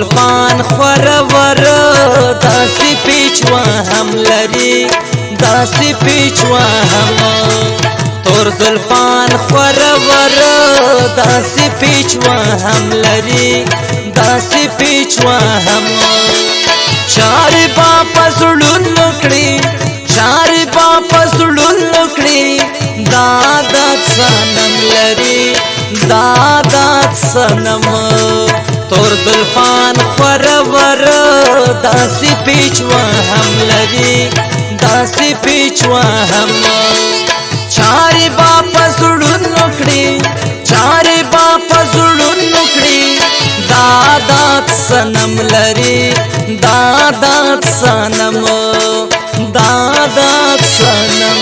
زلفان خورور داسې پیچوا هم لري داسې پیچوا هم تور زلفان خورور داسې پیچوا هم لري داسې پیچوا هم چارې با پسړون کړي چارې با پسړون کړي دادات سنم لري دادات سنم تور زلفان خورور داسې پیچوا هم لري داسې پیچوا هم چارې با پسړون کړي چارې با پسړون کړي دادات سنم لري دادات سنم دادات سنم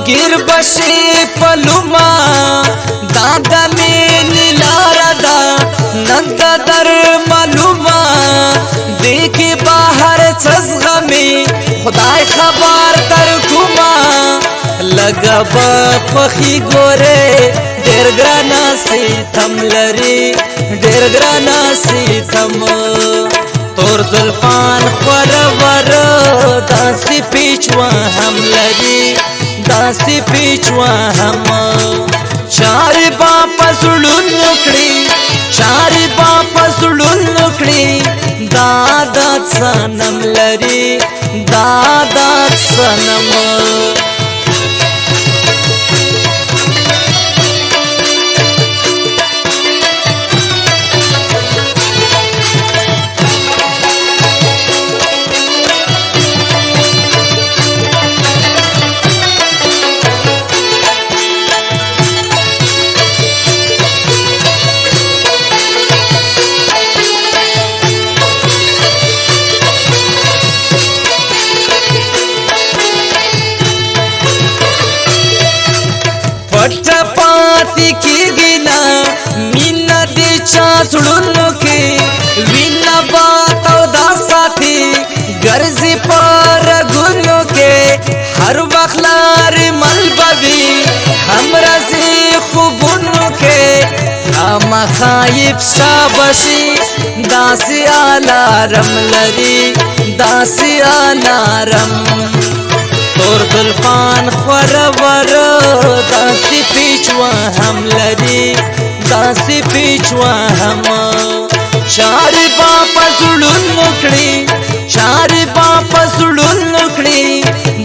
गिर बशी पलुमा दादा में नीलारदा नंदा दर मालूमा देखी बाहर सजगा में खुदाई खबर कर घुमा लगा पखी गोरे डेर ग्राना से थम लरी डेर ग्राना से थम तोर जुल्फान खरवर दासी पिछवा हम लरी दासी पिछवा हम चार बापस लुकड़ी चार बापस लुकड़ी दादात सनम लरी दादात सनम पाती की गिना मीना दे चासुड़न के विना बात दासाथी गर्जी पर गुनो के हर बखलार मलबवी हमरा से खूबन के हम खाइब शाबशी दासी आलारम लरी दासी आलारम तोर जुल्फान खरवर दासी पिछवा हम लरी दासी पिछवा हम चार बापस लुकड़ी चार बापस लुकड़ी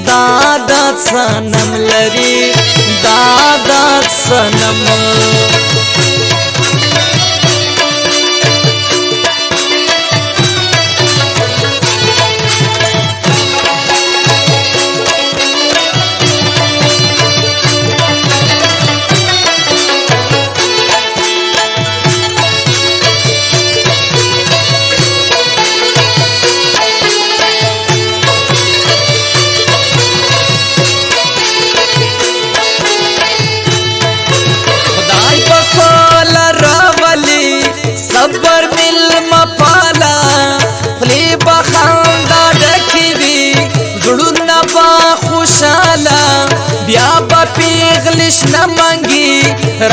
दादात सनम लरी दादात सनम सबर मिल मपाला फली बखांदा डकीवी जुड़ना बा खुशाला ब्या बा पिघलिश न मंगी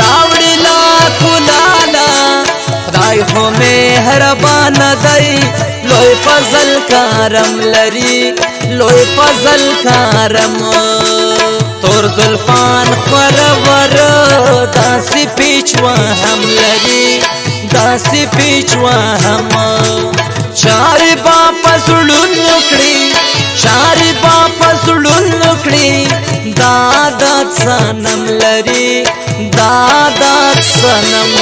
रावड़ी ला कुलाला खुदाई हो मेहरबान दई लोई फजल कारम लरी लोई फजल कारम तोर जुल्फान खरवर दासी पिछवा हम लरी दासी पिछवा हम चार बापस लुकड़ी चार बापस लुकड़ी दादात सनम लरी दादात सनम